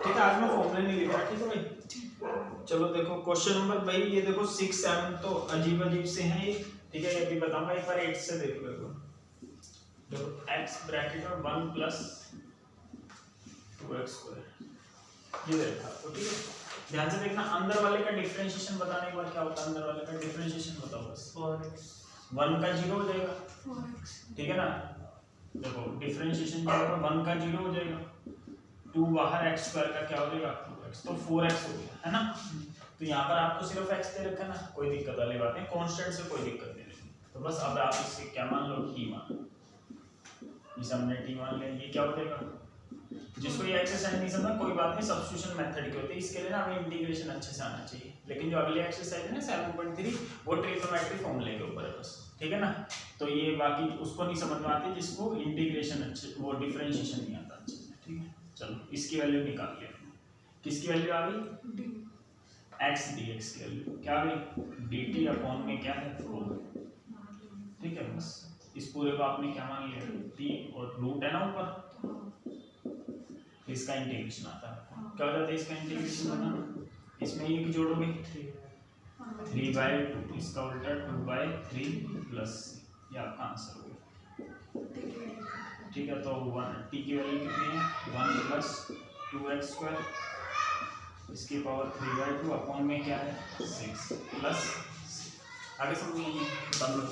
ठीक है, आज मैं फॉर्मूले नहीं लिख रहा, ठीक है भाई। चलो देखो क्वेश्चन नंबर भाई, ये देखो 6 7 तो अजीब अजीब से हैं ये, ठीक है, ये भी बताऊंगा, एक बार 8 से देख लो। देखो x ब्रैकेट में 1 प्लस 2x स्क्वायर ये देखा तो, ठीक है। ध्यान से देखना, अंदर वाले का डिफरेंशिएशन बताने के बाद क्या होता है, अंदर वाले का डिफरेंशिएशन बताओ बस। 4x 1 का 0 हो जाएगा, 4x, ठीक है ना। देखो डिफरेंशिएशन क्या होगा, 1 का 0 हो जाएगा, 2 बाहर x स्क्वायर का क्या हो जाएगा 2x, तो 4x हो गया, है ना। तो यहाँ पर आपको सिर्फ x दे रखा है ना, कोई दिक्कत वाली बात नहीं, कांस्टेंट से कोई दिक्कत नहीं है। तो बस अब आप इससे क्या मान लो, t मान लो, इस हमने t मान लिया, ये क्या हो जाएगा। जिसको ये एक्सरसाइज नहीं समझा कोई बात नहीं, सब्स्टिट्यूशन मेथड की होती है, इसके लिए ना हमें इंटीग्रेशन अच्छे से आना चाहिए। लेकिन जो अगली एक्सरसाइज है ना 7.3 वो ट्रिग्नोमेट्री फॉर्मूले के ऊपर है बस, ठीक है ना। तो ये बाकी उसको नहीं समझ में आती जिसको इंटीग्रेशन अच्छे, वो डिफरेंशिएशन नहीं आता अच्छे से, ठीक है। चलो इसकी वैल्यू निकाल लिया, किसकी वैल्यू आ गई, x dx की वैल्यू क्या आ गई, dt अपॉन में क्या है 4, ठीक है। बस इस पूरे को आपने क्या मान लिया, t और रूट है ना ऊपर, इसका इंटीग्रेशन आता है, क्या हो जाता है इसका इंटीग्रेशन बनाना, इसमें ये जोड़ोगे 3/2, इसका उल्टा 2/3 प्लस, ये आपका आंसर हो गया, ठीक है। तो 1 t की वैल्यू कितनी है 1 प्लस 2x स्क्वायर, इसकी पावर 3/2 अपॉन में क्या है 6 प्लस, आगे समझिए बंद लो।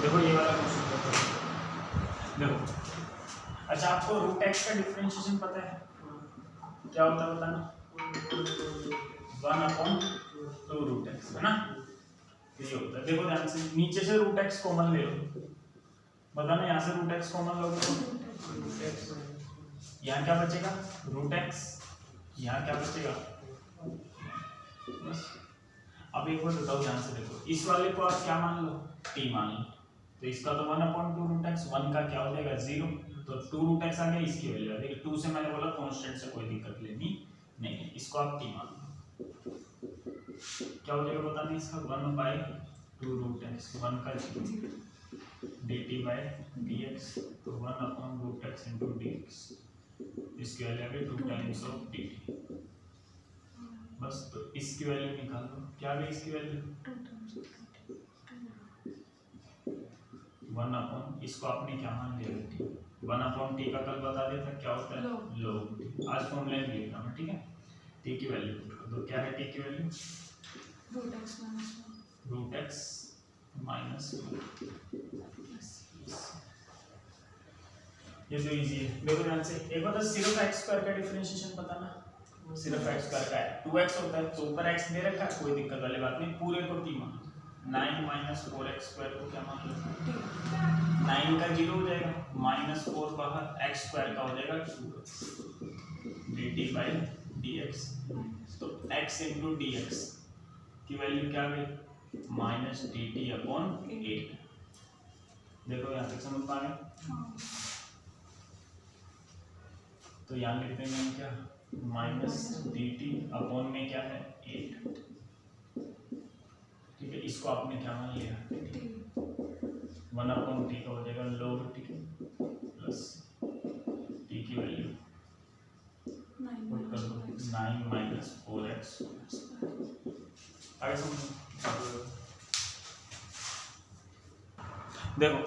देखो ये वाला क्वेश्चन देखो, अच्छा आपको रूट x का डिफरेंशिएशन पता है क्या होता है बताना, 1/2 रूट x, है ना, ये होता है। देखो ध्यान से, नीचे से रूट x कॉमन ले लो, बताना यहाँ से रूट x कॉमन लोगे तो यहाँ क्या बचेगा रूट x, यहाँ क्या बचेगा बस। अब एक बार बताओ ध्यान से देखो, इस वाले को आप क्या मान लो t मान लो, तो इसका तो 1/2 रूट x, 1 का क्या हो जाएगा 0, तो 2 रूट x आ गया, इसकी वैल्यू आ गई 2 से, मैंने बोला कांस्टेंट से कोई दिक्कत लेनी नहीं है, इसको आप t मान लो, क्या हो जाएगा पता नहीं इसका 1/2 रूट x, 1 का 0 dt/dx, तो 1/√x into dx, इसकी वैल्यू आ गई 2 टाइम्स ऑफ dt, बस। तो इसकी वैल्यू निकाल लो, क्या आ गई इसकी वैल्यू 1/, इसको आपने क्या मान लिया 1/t का कल बता दिया था क्या होता है log, आज फॉर्मूला लिख रहा हूं, ठीक है। t की वैल्यू तो क्या है, t की वैल्यू √x माइनस 1, ये तो इजी है। देखो ध्यान से, एक बार सिर्फ x स्क्वायर का डिफरेंशिएशन पता ना, सिर्फ x स्क्वायर का है 2x होता है, तो ऊपर x दे रखा है, कोई दिक्कत वाली बात नहीं, पूरे को t मान, 9 - 4x स्क्वायर को क्या मान लो 9 का 0 हो जाएगा, -4 बाहर, x स्क्वायर का हो जाएगा 2x dt/dx, तो x into dx की वैल्यू क्या आ गई -dt/8। देखो यहाँ तक समझ पा रहे हैं, तो यहाँ लिखते हैं हम क्या -dt में क्या है 8, ठीक है। इसको आपने क्या मान लिया 1/t का हो जाएगा log t प्लस t की वैल्यू 9 - 4x, आगे समझो। देखो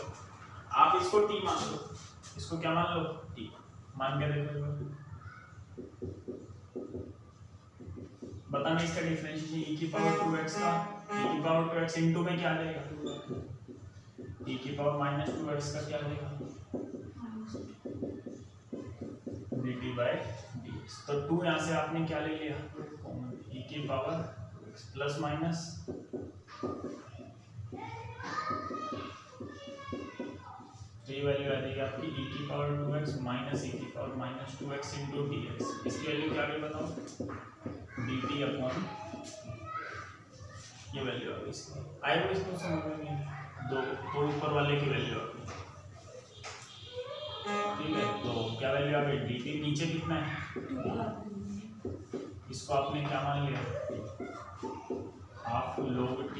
आप इसको t मान लो, इसको क्या मान लो t मान के देखो, बताना इसका डिफरेंशिएशन e की पावर 2x का, e की पावर 2x इनटू में क्या आ जाएगा e की पावर -2x का क्या आ जाएगा dt/dx, तो 2 यहाँ से आपने क्या ले लिया e की पावर प्लस माइनस, तो ये वैल्यू आ जाएगी आपकी e की पावर 2x माइनस e की पावर -2x इनटू dx, इसकी वैल्यू क्या आ गई बताओ dt/, ये वैल्यू आ गई इसकी, आएगा इसको समझ में नहीं, दो ऊपर वाले की वैल्यू आ गई, ठीक है। तो क्या वैल्यू आ गई dt, नीचे कितना है, इसको आपने क्या मान लिया half log t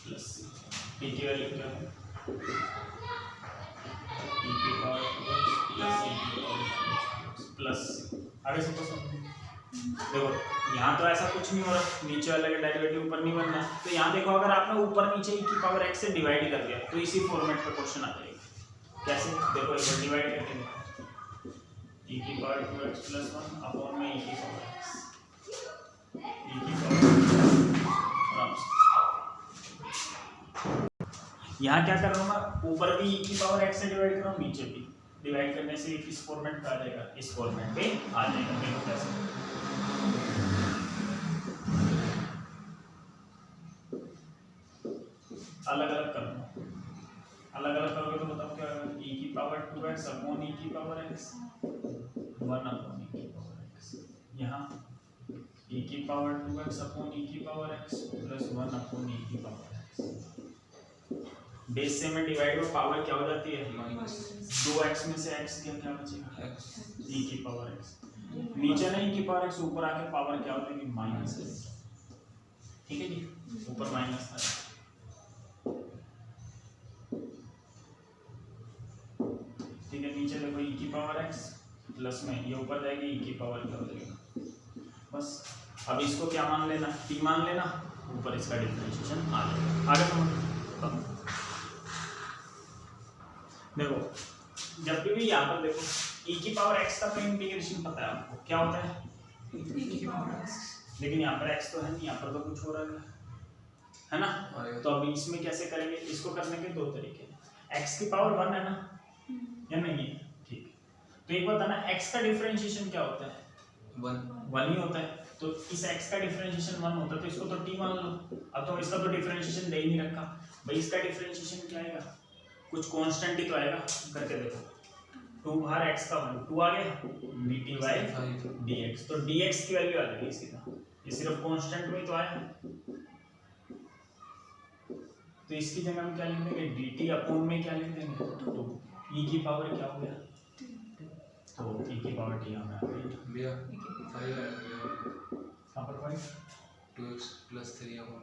plus t की वैल्यू क्या है e की पावर आगे सबको समझो। देखो यहाँ तो ऐसा कुछ नहीं हो रहा, नीचे वाले का डेरिवेटिव ऊपर नहीं बन रहा, तो यहाँ देखो अगर आपने ऊपर नीचे e की पावर x से डिवाइड कर दिया तो इसी फॉर्मेट पे क्वेश्चन आ जाएगा। कैसे? देखो एक बार डिवाइड करके देखो, e की पावर 2x + 1 अपॉन में e की पावर x, e की पावर आराम से। यहाँ क्या कर रहा हूँ मैं, ऊपर भी e की पावर x से डिवाइड कर रहा हूँ, नीचे भी डिवाइड करने से इस फॉर्मेट पे आ जाएगा, इस फॉर्मेट पे आ जाएगा। देखो कैसे, अलग अलग करना, अलग अलग करोगे तो बताओ क्या होगा, e की पावर 2x अपॉन e की पावर x 1 अपॉन e की पावर x, यहाँ e की पावर 2x अपॉन e की power x plus 1 upon e की पावर x। बेस से में डिवाइड में पावर क्या हो जाती है, 2x में से x क्या बचेगा, e की पावर x, नीचे ना e की पावर x, ऊपर आके पावर क्या हो जाएगी, माइनस। ठीक है जी, ऊपर माइनस था, ठीक है। नीचे देखो e की पावर x प्लस में ये ऊपर जाएगी e की पावर क्या हो जाएगा, बस। अब इसको क्या मान लेना, t मान लेना, ऊपर इसका डिफरेंशिएशन आ जाएगा। आगे समझो, देखो जब भी यहाँ पर देखो e की पावर x का तो इंटीग्रेशन पता है आपको क्या होता है, e की पावर x, लेकिन यहाँ पर x तो है नहीं, यहाँ पर तो कुछ हो रहा है ना। तो अब इसमें कैसे करेंगे, इसको करने के दो तरीके हैं। x की पावर 1 है ना, या नहीं है, ठीक। तो एक बात है ना, x का डिफरेंशिएशन क्या होता है, 1 ही होता है। तो इस x का डिफरेंशिएशन 1 होता है, तो इसको तो t मान लो। अब तो इसका तो डिफरेंशिएशन दे ही नहीं रखा भाई, इसका डिफरेंशिएशन क्या आएगा, कुछ कांस्टेंट ही तो आएगा। करके देखो, 2 बाहर x का 1, 2 आ गया, dt/dx, तो dx की वैल्यू आ जाएगी सीधा, ये सिर्फ कांस्टेंट में तो आया, तो इसकी जगह हम क्या लिख देंगे, dt अपॉन में क्या लिख देंगे, तो e की पावर क्या हो गया, तो e की पावर t हमें आ गई भैया 5 आ गया, कहां पर 5, 2x + 3 अपॉन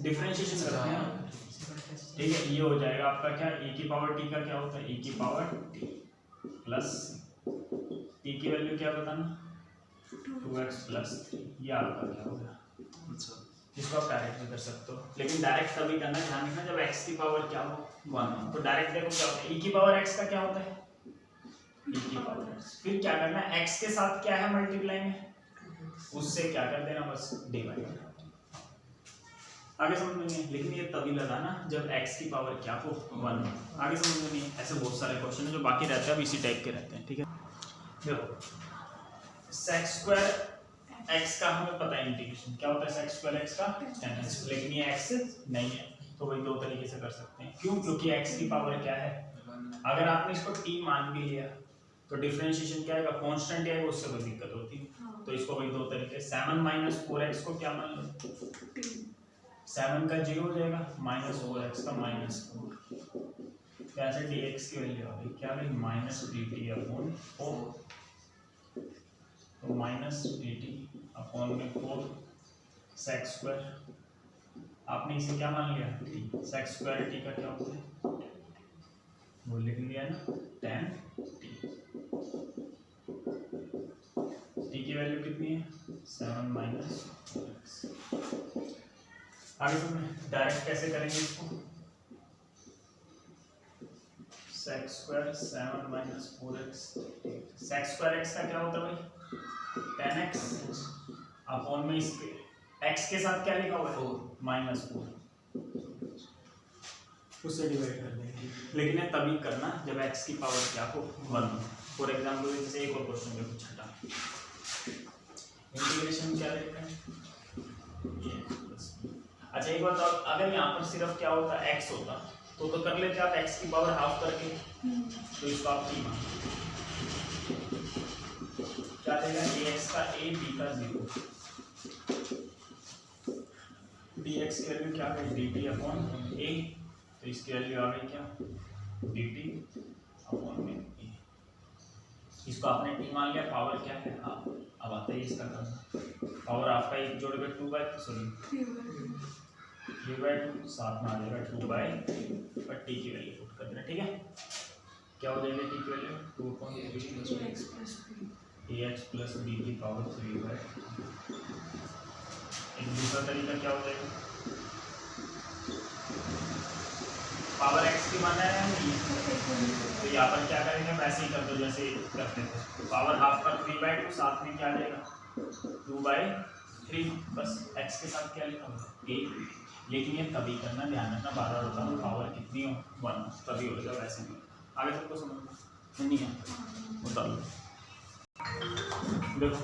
डिफरेंशिएशन करते हैं, ठीक है। ये हो जाएगा आपका क्या, e की पावर t का क्या होता है, e की पावर t प्लस t की वैल्यू क्या बताना, 2x + 3, ये आपका क्या हो गया। अच्छा, इसको आप डायरेक्ट भी कर सकते हो, लेकिन डायरेक्ट तभी करना, ध्यान रखना जब x की पावर क्या हो 1। तो डायरेक्ट देखो क्या होता है, e की पावर x का क्या होता है, e की पावर x, फिर क्या करना है, x के साथ क्या है मल्टीप्लाई में, उससे क्या कर देना, बस डिवाइड। आगे समझ में नहीं, लेकिन ये तभी लगाना जब x की पावर क्या हो 1। आगे समझ में नहीं, ऐसे बहुत सारे क्वेश्चन है जो बाकी रहते हैं, अब इसी टाइप के रहते हैं, ठीक है। देखो sec² x का हमें पता है इंटीग्रेशन क्या होता है, sec² x का tan x, लेकिन ये x नहीं है, तो वही दो तरीके से कर सकते हैं। क्यों, क्योंकि x की पावर क्या है, अगर आपने इसको t मान भी लिया तो डिफरेंशिएशन क्या आएगा, कांस्टेंट आएगा, उससे कोई दिक्कत होती है। तो इसको वही दो तरीके, 7 - 4x को क्या मान लो, 7 का 0 हो जाएगा, -4x का -4, कैसे dx की वैल्यू आ गई क्या आ गई, -dt/4, तो -dt/4 sec², आपने इसे क्या मान लिया, t, sec² t का क्या होता है, वो लिख लिया ना, tan t, t की वैल्यू कितनी है, 7 - 4x। आगे समझ, डायरेक्ट कैसे करेंगे इसको, sec² 7 - 4x, sec² x का क्या होता है भाई, tan x अपॉन में इसके x के साथ क्या लिखा हुआ है, -4, उससे डिवाइड कर देंगे। लेकिन ये तभी करना जब x की पावर क्या हो 1। फॉर एग्जांपल जैसे एक और क्वेश्चन देखो, छठा इंटीग्रेशन क्या लेते हैं, ये अच्छा एक बात, अगर यहाँ पर सिर्फ क्या होता x होता तो कर लेते आप x की पावर हाफ करके, तो इसको आप t मान क्या देगा, ax का a, b का 0, dx की वैल्यू क्या है, dt/a, तो इसकी वैल्यू आ गई क्या, dt/a, इसको आपने t मान लिया, पावर क्या है हाफ। अब आता है इसका करना, पावर हाफ का एक जोड़ कर 3/2, साथ में आ जाएगा 2/3 पर t की वैल्यू पुट कर देना, ठीक है। क्या हो जाएगा टी की value 2x plus ax plus b की पावर 3 बाय। एक दूसरा तरीका क्या हो जाएगा, पावर x की माना है नहीं, तो यहाँ पर क्या करेंगे वैसे ही कर दो जैसे करते थे, पावर हाफ का 3/2 साथ में क्या आ जाएगा 2/3, बस x के साथ क्या लिखा होगा a। लेकिन ये तभी करना, ध्यान रखना बार बार होता है, पावर कितनी हो 1 तभी होगा, वैसे नहीं। आगे सबको समझना नहीं है बता दो। देखो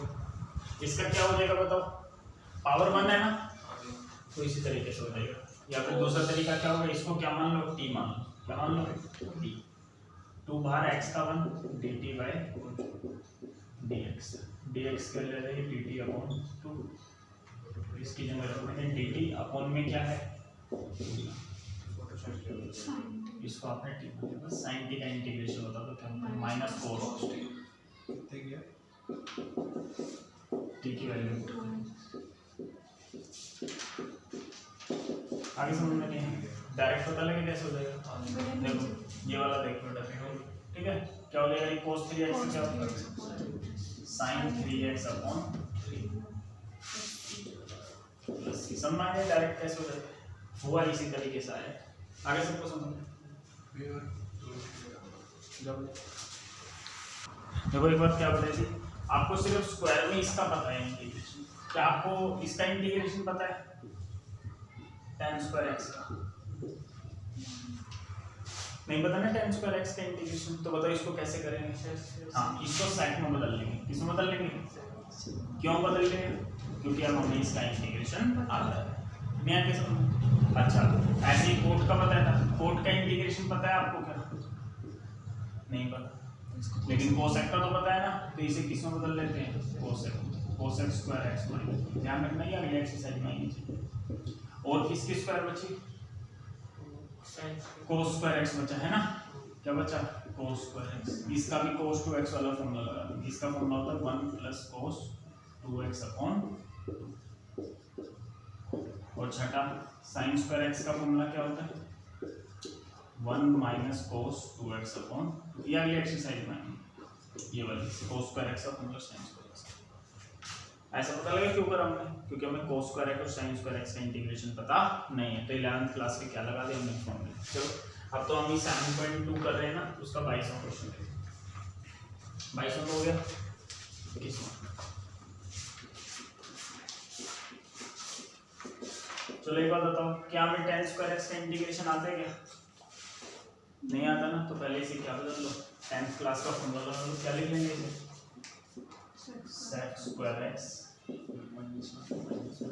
इसका क्या हो जाएगा बताओ, पावर 1 है ना, तो इसी तरीके से हो जाएगा। या फिर दूसरा तरीका क्या होगा, इसको क्या मान लो t मान लो, क्या मान लो t, 2 बार x का 1 dt बाय dx, dx कर ले रहे हैं dt अपॉन 2, इसकी जगह रखोगे dt अपॉन में क्या है, इसको आपने t मान लिया, sin t का इंटीग्रेशन होता तो क्या होता माइनस cos t, कितने गया t की वैल्यू आगे समझ में नहीं है, डायरेक्ट पता लगे कैसे हो जाएगा। देखो ये वाला देखो डेफिनेट, ठीक है क्या हो जाएगा, ये cos 3x क्या होगा sin 3x upon 3 plus c, समझ में आ गया डायरेक्ट कैसे हो जाएगा, हुआ इसी तरीके से आया। आगे सबको समझ में देखो एक बात क्या बताई थी आपको, सिर्फ स्क्वायर में इसका पता है इंटीग्रेशन, क्या आपको इसका इंटीग्रेशन पता है tan स्क्वायर x का नहीं पता ना, tan स्क्वायर x का इंटीग्रेशन, तो बताओ इसको कैसे करेंगे। हाँ इसको सेक में बदल लेंगे, किसमें बदल लेंगे, क्यों बदल लेंगे, क्योंकि अब हमें इसका इंटीग्रेशन आता है, नहीं आके समझ। अच्छा ऐसे ही कोट का पता था, कोट का इंटीग्रेशन पता है आपको क्या, नहीं पता, लेकिन कोसेक का तो पता है ना, तो इसे किसमें बदल लेते हैं cosec, cosec square x minus, ध्यान रखना ये अगली एक्सरसाइज में आएगी। और किसकी स्क्वायर बची, cos स्क्वायर x बचा है ना, क्या बचा cos स्क्वायर x, इसका भी cos 2x वाला फॉर्मूला लगा देंगे, इसका फॉर्मूला होता है 1 प्लस cos 2x अपॉन, और छठा sin स्क्वायर x का फॉर्मूला क्या होता है 1 माइनस cos 2x अपॉन, ये अगली एक्सरसाइज में आएगी, ये वाली cos स्क्वायर x का फॉर्मूला sin स्क्वायर x। ऐसा पता लगा क्यों करा हमने, क्योंकि हमें cos स्क्वायर x और sin स्क्वायर x का इंटीग्रेशन पता नहीं है, तो 11th क्लास के क्या लगा दिया हमने फॉर्मूला। चलो अब तो हम 7.2 कर रहे हैं ना, उसका 22वां क्वेश्चन है, 22वां तो हो गया, 21वां। चलो एक बात बताओ, क्या हमें tan स्क्वायर x का इंटीग्रेशन आता है क्या, नहीं आता ना, तो पहले इसे क्या बदल लो, 10th क्लास का फॉर्मूला बदल लो, क्या लिख लेंगे इसे sec स्क्वायर x,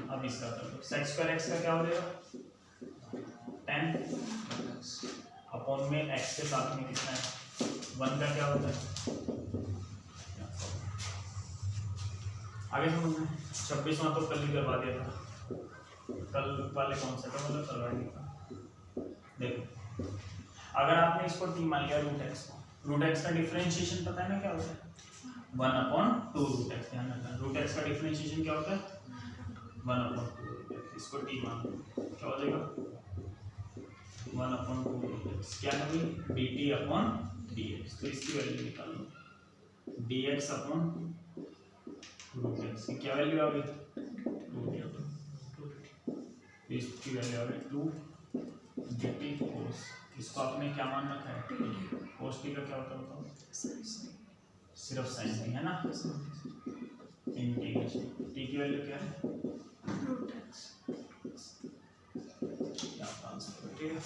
अब इसका कर लो, sec स्क्वायर x का क्या हो जाएगा 10 अपॉन में x के साथ में कितना है 1 का क्या होता है, आगे समझना। 26वां तो कल ही करवा दिया था, कल वाले कौन सा था मतलब कल वाले का। देखो अगर आपने इसको t मान लिया रूट x का डिफरेंशिएशन पता है ना क्या होता है 1/2 रूट x, ध्यान रखना रूट x का डिफरेंशिएशन क्या होता है 1/2, इसको t मान लो, क्या हो जाएगा 1/2 रूट x, क्या होगी dt अपॉन dx, तो इसकी वैल्यू निकाल लो dx अपॉन रूट x की क्या वैल्यू आ गई 2, इसकी वैल्यू आ गई 2 dt cos, इसको आपने क्या मान रखा है cos t का क्या होता है सिर्फ साइन नहीं है ना, इंटीग्रेशन t की वैल्यू क्या है रूट x, आपका आंसर ठीक है।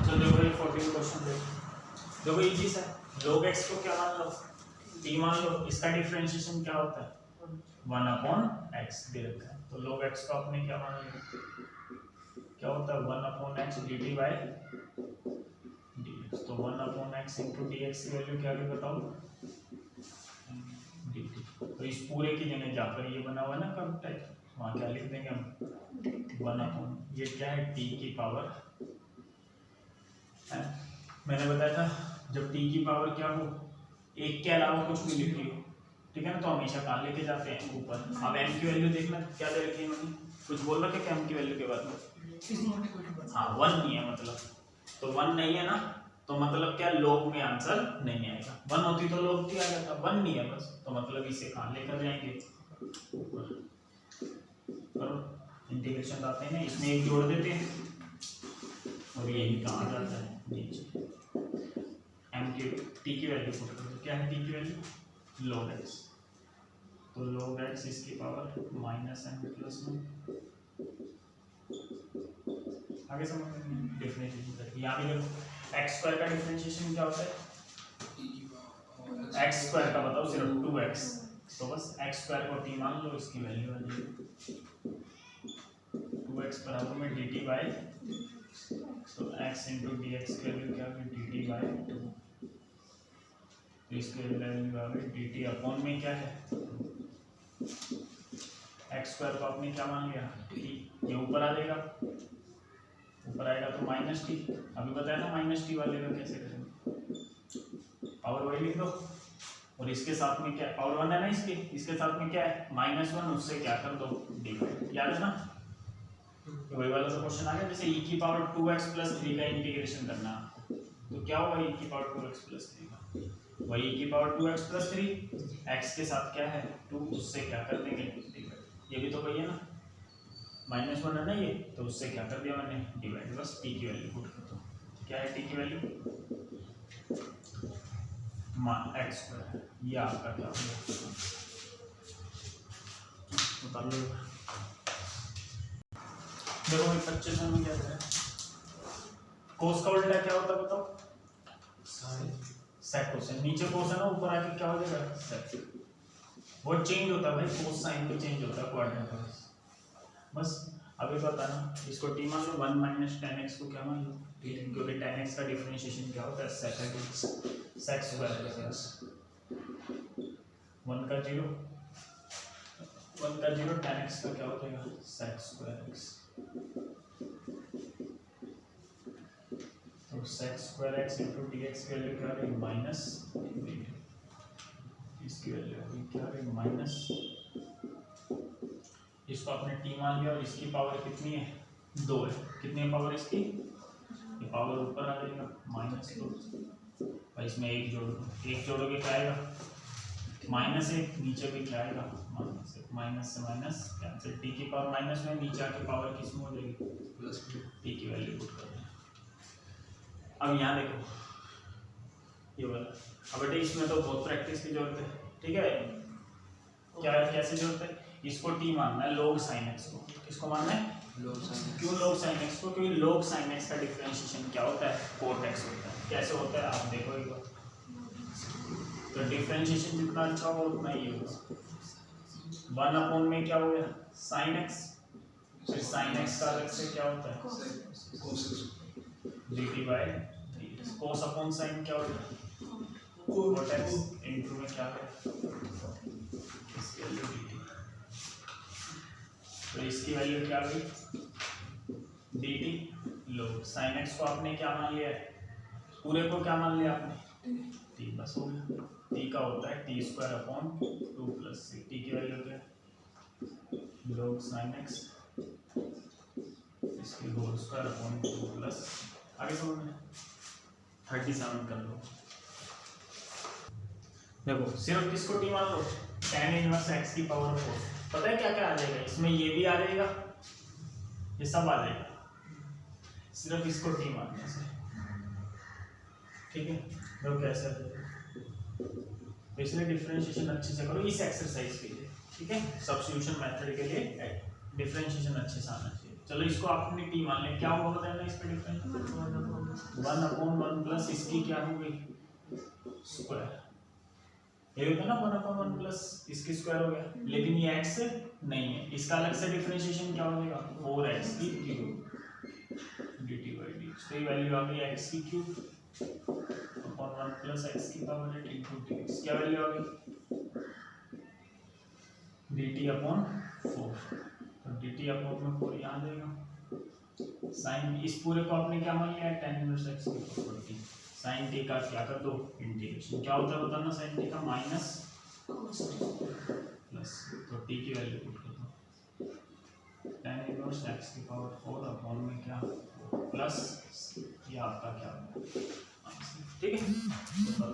चलो देखो ये 14 क्वेश्चन देखो इजी सा, log x को क्या मान लो t मान लो, इसका डिफरेंशिएशन क्या होता है 1/x दे रखा है, तो log x को आपने क्या मान लिया, क्या होता है 1/x dt बाय dx, तो 1/x into dx की वैल्यू क्या है बताओ dt, तो इस पूरे की जगह जहाँ पर ये बना हुआ है ना कर्व टाइप, वहाँ क्या लिख देंगे हम 1/, ये क्या है t की पावर है, मैंने बताया था जब t की पावर क्या हो एक के अलावा कुछ भी लिख रही हो, ठीक है ना, तो हमेशा कहाँ लेके जाते हैं ऊपर। अब m की वैल्यू देखना क्या दे रखी है मैंने कुछ बोल रहा क्या m की वैल्यू के बाद में? इज नॉट इक्वल टू हाँ 1 नहीं है मतलब, तो 1 नहीं है ना, तो मतलब क्या लोग में आंसर नहीं आएगा। 1 होती तो लोग की आ जाता, 1 नहीं है बस, तो मतलब इसे कहाँ लेकर जाएंगे ऊपर। करो इंटीग्रेशन आते हैं ना, इसमें एक जोड़ देते हैं और यही कहाँ जाता है नीचे। m की t की वैल्यू पुट कर दो, क्या है t की वैल्यू log x, तो log x इसकी पावर माइनस m प्लस 1। आगे समझ में डिफरेंशिएशन करके यहाँ भी देखो x स्क्वायर का डिफरेंशिएशन क्या होता है, x स्क्वायर का बताओ सिर्फ 2x, तो बस x स्क्वायर को t मान लो, इसकी वैल्यू आ जाएगी 2x बराबर में dt बाय, तो x इंटू डी एक्स की वैल्यू क्या होगी dt बाय 2, तो इसकी वैल्यू आ गई dt अपॉन में क्या है x स्क्वायर को आपने क्या मान लिया t, ये ऊपर आ जाएगा, ऊपर आएगा तो माइनस टी, अभी बताया ना माइनस टी वाले का कैसे करेंगे, पावर वही लिख दो, और इसके साथ में क्या पावर 1 है ना इसके साथ में क्या है -1, उससे क्या कर दो डिवाइड, याद है ना, तो वही वाला सा क्वेश्चन आ गया। जैसे e की पावर 2x प्लस 3 का इंटीग्रेशन करना आपको, तो क्या होगा e की पावर 2x प्लस 3 का, वही e की पावर 2x प्लस 3, x के साथ क्या है 2, उससे क्या कर देंगे डिवाइड, ये भी तो वही है ना, -1 है ना ये, तो उससे क्या कर दिया मैंने डिवाइड, बस t की वैल्यू पुट कर दो, क्या है t की वैल्यू x स्क्वायर, ये आपका क्या हो गया बता लो। देखो 25 में क्या है, कोस का उल्टा क्या होता है बताओ, सेक कोसेन, नीचे कोस है ना, ऊपर आके क्या हो जाएगा सेक, वो चेंज होता है भाई, कोस साइन भी चेंज होता है क्वाड्रेंट में, बस अभी बताना, इसको t मान लो 1 माइनस tan x को क्या मान लो, क्योंकि tan x का डिफरेंशिएशन क्या होता है sec स्क्वायर, 1 का 0 tan x का क्या हो जाएगा sec स्क्वायर x, तो sec square x into dx की वैल्यू क्या आ रही माइनस, इसकी वैल्यू अभी क्या आ रही माइनस, इसको आपने t मान लिया और इसकी पावर कितनी है 2 है, कितनी है पावर इसकी, ये पावर ऊपर आ जाएगा -2, और इसमें एक जोड़ दो, एक जोड़ोगे क्या आएगा -1, नीचे भी क्या आएगा -1, माइनस से माइनस कैंसिल, t की पावर माइनस में, नीचे आके पावर किस में हो जाएगी प्लस, t की वैल्यू पुट कर दें। अब यहाँ देखो ये वाला, अब बेटे इसमें तो बहुत प्रैक्टिस की जरूरत है, ठीक है, क्या कैसे जरूरत है, इसको t मानना है log sin x को, किसको मानना है क्यों log sin x को, क्योंकि log sin x का डिफरेंशिएशन क्या होता है cot x होता है, कैसे होता है आप देखो एक बार, तो डिफरेंशिएशन जितना अच्छा होगा उतना ही होगा, 1 अपॉन में क्या हो गया sin x, फिर sin x का अलग से क्या होता है dt by 3, cos upon sin क्या हो गया cot x, इनटू में क्या है इसकी वैल्यू dt, तो इसकी वैल्यू क्या गई dt log sin x को आपने क्या मान लिया है, पूरे को क्या मान लिया आपने t, बस हो गया, t का होता है t square upon 2 plus c, t की वैल्यू क्या है log sin x इसकी होल स्क्वायर अपॉन 2 प्लस, आगे समझ में 37 कर लो, देखो सिर्फ किसको t मान लो tan इनवर्स x की पावर 4, पता है क्या क्या आ जाएगा इसमें, ये भी आ जाएगा, ये सब आ जाएगा, सिर्फ इसको t मानने से, ठीक है, देखो कैसे आ जाएगा, तो इसलिए डिफरेंशिएशन अच्छे से करो इस एक्सरसाइज के लिए, ठीक है, सब्स्टिट्यूशन मेथड के लिए डिफरेंशिएशन अच्छे से आना चाहिए। चलो इसको आपने t मान लिया, क्या होगा बताना इस पे डिफरेंशिएशन 1/1 प्लस इसकी क्या हो गई स्क्वायर, ये होता है ना 1/1 प्लस इसकी स्क्वायर हो गया, लेकिन ये x नहीं है, इसका अलग से डिफरेंशिएशन क्या हो जाएगा 4x की क्यूब dt बाय dx, तो ये वैल्यू आ गई x की क्यूब अपॉन 1 प्लस x की पावर 8 इनटू dx, क्या वैल्यू आ गई dt अपॉन 4, तो dt अपॉन में 4 यहाँ देगा, साइन इस पूरे को आपने क्या मान लिया है tan इनवर्स x की प्रॉपर्टी, साइन t का क्या कर दो इंटीग्रेशन, क्या होता है बताना साइन t का माइनस प्लस, तो t की वैल्यू पुट कर दो tan इनवर्स एक्स की पावर 4 अपॉन में क्या प्लस ये आपका क्या होगा, ठीक है। तो